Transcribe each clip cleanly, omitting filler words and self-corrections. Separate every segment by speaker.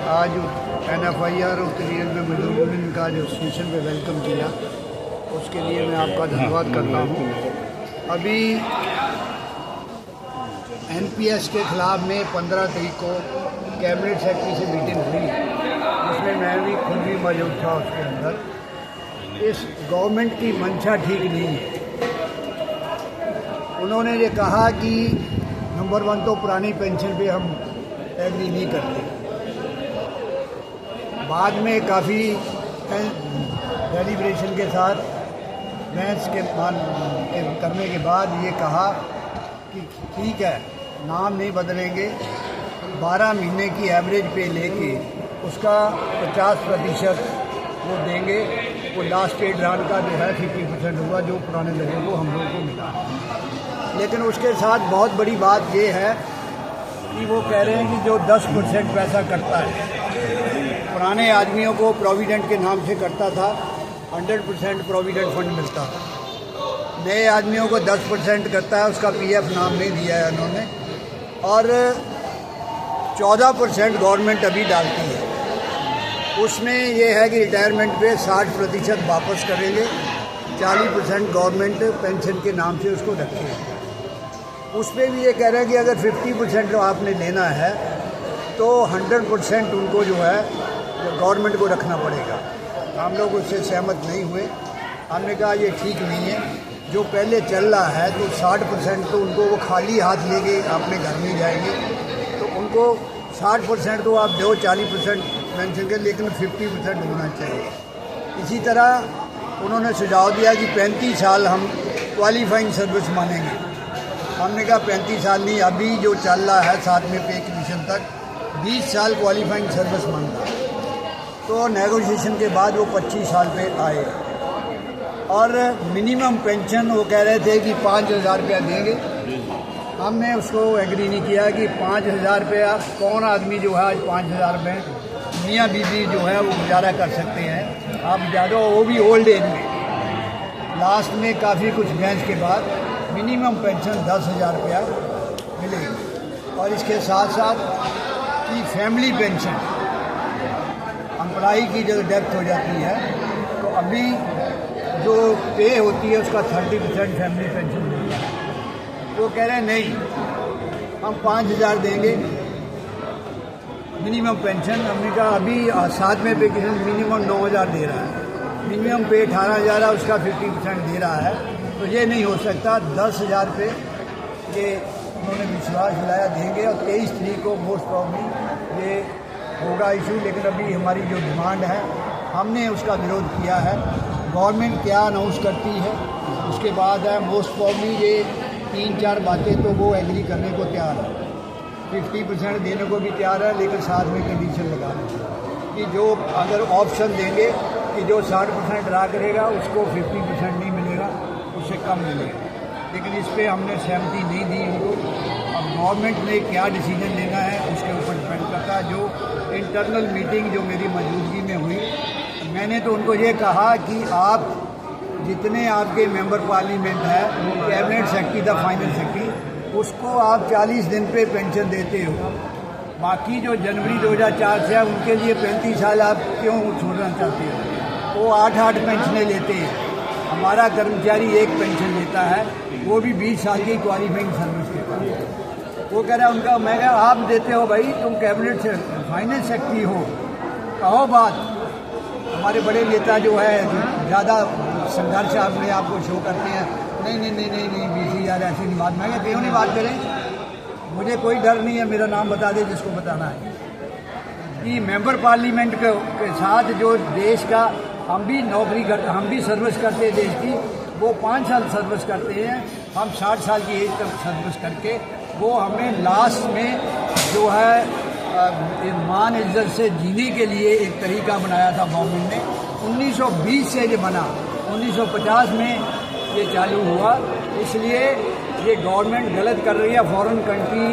Speaker 1: आज NFIR और create में मुजरिमीन का जो स्टेशन पे वेलकम किया, उसके लिए मैं आपका धन्यवाद करता हूँ। अभी NPS के ख़िलाफ़ में 15 तारीख को कैबिनेट सेक्रेटरी से मीटिंग हुई, उसमें मैं भी खुद भी मौजूद था। उसके अंदर इस गवर्नमेंट की मंशा ठीक नहीं है। उन्होंने ये कहा कि नंबर 1 तो पुरानी पेंशन पे हम एग्री नहीं करते। बाद में काफ़ी डेलिब्रेशन के साथ बहस के करने के बाद ये कहा कि ठीक है, नाम नहीं बदलेंगे, 12 महीने की एवरेज पे लेके उसका 50% वो देंगे। वो लास्ट एड रान का जो है 50% होगा, जो पुराने लोगों को हम लोगों को मिला। लेकिन उसके साथ बहुत बड़ी बात ये है कि वो कह रहे हैं कि जो 10% पैसा कटता है, पुराने आदमियों को प्रोविडेंट के नाम से कटता था, 100% प्रोविडेंट फंड मिलता था। नए आदमियों को 10% करता है, उसका PF नाम नहीं दिया है उन्होंने, और 14% गवर्नमेंट अभी डालती है। उसमें ये है कि रिटायरमेंट पे 60% वापस करेंगे, 40% गवर्नमेंट पेंशन के नाम से उसको रखेगी। उस पर भी ये कह रहे हैं कि अगर 50% आपने लेना है तो 100% उनको जो है गवर्नमेंट को रखना पड़ेगा। हम लोग उससे सहमत नहीं हुए। हमने कहा ये ठीक नहीं है। जो पहले चल रहा है तो 60% तो उनको वो खाली हाथ लेके अपने घर में जाएंगे, तो उनको 60% तो आप दो, 40% पेंशन के, लेकिन 50% होना चाहिए। इसी तरह उन्होंने सुझाव दिया कि 35 साल हम क्वालिफाइंग सर्विस मानेंगे। हमने कहा 35 साल नहीं, अभी जो चल रहा है 7वें पे कमीशन तक 20 साल क्वालिफाइंग सर्विस मांगा। तो नेगोशिएशन के बाद वो 25 साल पे आए। और मिनिमम पेंशन वो कह रहे थे कि 5,000 रुपया देंगे। हमने उसको एग्री नहीं किया कि 5,000 रुपया कौन आदमी जो है आज 5,000 रुपये, मियाँ बीवी जो है वो गुजारा कर सकते हैं। आप ज़्यादा, वो भी ओल्ड एज में। लास्ट में काफ़ी कुछ बहस के बाद मिनिमम पेंशन 10,000 रुपया मिलेगी। और इसके साथ साथ कि फैमिली पेंशन, एम्प्लॉई की जो डेथ हो जाती है तो अभी जो पे होती है उसका 30% फैमिली पेंशन मिलता है। वो कह रहे हैं नहीं, हम 5,000 देंगे मिनिमम पेंशन। हमने कहा अभी 7वें पे मिनिमम 9,000 दे रहा है, मिनिमम पे 18,000 है, उसका 50% दे रहा है, तो ये नहीं हो सकता। 10,000 पे ये उन्होंने विश्वास दिलाया देंगे, और 23 तारीख को मोस्ट प्रॉब्ली ये होगा इशू। लेकिन अभी हमारी जो डिमांड है, हमने उसका विरोध किया है। गवर्नमेंट क्या अनाउंस करती है उसके बाद है। मोस्ट प्रॉब्ली ये 3-4 बातें तो वो एग्री करने को तैयार है, 50% देने को भी तैयार है, लेकिन साथ में कंडीशन लगा दें कि जो अगर ऑप्शन देंगे कि जो 60% ड्रा करेगा उसको 50% नहीं मिलेगा, उससे कम मिलेगा। लेकिन इस पर हमने सहमति नहीं दी उनको। अब गवर्नमेंट ने क्या डिसीजन लेना है उसके ऊपर डिपेंड करता है। जो इंटरनल मीटिंग जो मेरी मौजूदगी में हुई, मैंने तो उनको ये कहा कि आप जितने आपके मेंबर पार्लियामेंट है, कैबिनेट सेक्रेटरी था, फाइनेंस सेक्रेटरी, उसको आप 40 दिन पे पेंशन देते हो। बाकी जो जनवरी 2004 से है उनके लिए 35 साल आप क्यों छोड़ना चाहते हो? वो 8-8 पेंशनें लेते हैं। हमारा कर्मचारी एक पेंशन लेता है, वो भी 20 साल की क्वालिफाइंग सर्विस के बाद। वो कह रहा है उनका, मैं कहा आप देते हो भाई, तुम कैबिनेट से फाइनेंस सेक्रेटरी हो, कहो बात। हमारे बड़े नेता जो है ज़्यादा संघर्ष अपने आप को शो करते हैं, नहीं नहीं नहीं नहीं नहीं 20,000 ऐसी नहीं बात। मैं क्या क्यों नहीं बात करें, मुझे कोई डर नहीं है, मेरा नाम बता दे जिसको बताना है। कि मेंबर पार्लियामेंट के साथ जो देश का हम भी नौकरी करते, हम भी सर्विस करते देश की, वो 5 साल सर्विस करते हैं, हम 60 साल की एज तक सर्विस करके वो हमें लास्ट में जो है मान इज्जत से जीने के लिए एक तरीका बनाया था गवर्नमेंट ने। 1920 से ये बना, 1950 में ये चालू हुआ। इसलिए ये गवर्नमेंट गलत कर रही है। फॉरेन कंट्री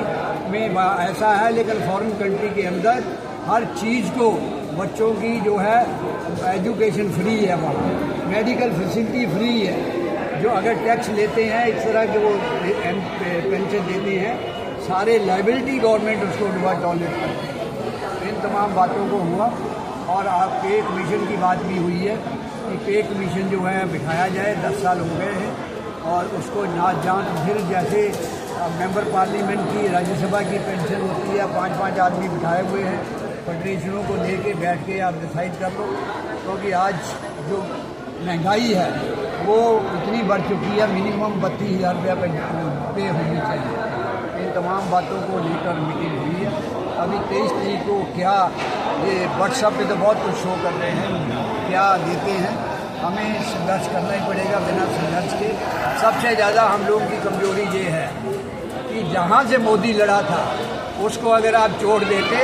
Speaker 1: में ऐसा है, लेकिन फॉरेन कंट्री के अंदर हर चीज़ को, बच्चों की जो है एजुकेशन फ्री है, वहाँ मेडिकल फैसिलिटी फ्री है। जो अगर टैक्स लेते हैं इस तरह के वो पेंशन देते हैं, सारे लाइबिलिटी गवर्नमेंट उसको टॉलरेट करती है। इन तमाम बातों को हुआ और आप पे कमीशन की बात भी हुई है कि पे कमीशन जो है बिठाया जाए। 10 साल हो गए हैं और उसको नाच जान फिर जैसे मेंबर पार्लियामेंट की राज्यसभा की पेंशन होती है, 5-5 आदमी बिठाए हुए हैं, फेडरेशनों को लेके बैठ के आप डिसाइड कर लो, क्योंकि आज जो महंगाई है वो इतनी बढ़ चुकी है, मिनिमम 32,000 रुपया पे होनी चाहिए। इन तमाम बातों को लेकर मीटिंग हुई है। अभी 23 तारीख को क्या ये व्हाट्सएप पे तो बहुत कुछ शो कर रहे हैं, क्या देते हैं, हमें संघर्ष करना ही पड़ेगा। बिना संघर्ष के सबसे ज़्यादा हम लोगों की कमजोरी ये है कि जहाँ से मोदी लड़ा था उसको अगर आप छोड़ देते,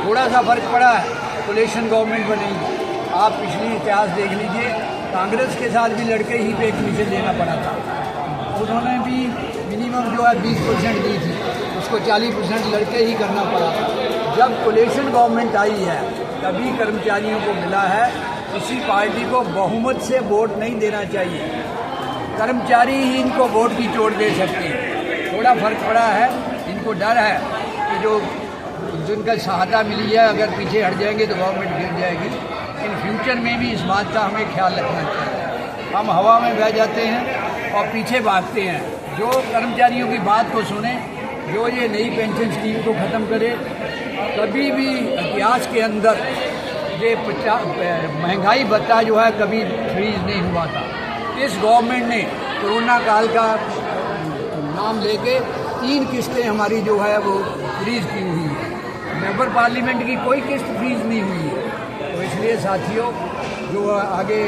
Speaker 1: थोड़ा सा फर्क पड़ा है, कोलिशन गवर्नमेंट बनेगी। आप पिछली इतिहास देख लीजिए, कांग्रेस के साथ भी लड़के ही पे कमीशन देना पड़ा था। उन्होंने भी मिनिमम जो है 20% दी थी, उसको 40% लड़के ही करना पड़ा था। जब कोलिशन गवर्नमेंट आई है तभी कर्मचारियों को मिला है। किसी पार्टी को बहुमत से वोट नहीं देना चाहिए, कर्मचारी ही इनको वोट की चोट दे सकते हैं। थोड़ा फर्क पड़ा है, इनको डर है कि जो जिनका सहायता मिली है अगर पीछे हट जाएंगे तो गवर्नमेंट गिर जाएगी। इन फ्यूचर में भी इस बात का हमें ख्याल रखना चाहिए। हम हवा में बह जाते हैं और पीछे भागते हैं। जो कर्मचारियों की बात को सुने, जो ये नई पेंशन स्कीम को ख़त्म करे। कभी भी इतिहास के अंदर ये महंगाई भत्ता जो है कभी फ्रीज नहीं हुआ था। इस गवर्नमेंट ने कोरोना काल का नाम लेके 3 किस्तें हमारी जो है वो फ्रीज की हुई है। मेंबर पार्लियामेंट की कोई किस्त फ्रीज नहीं हुई है। तो इसलिए साथियों जो आगे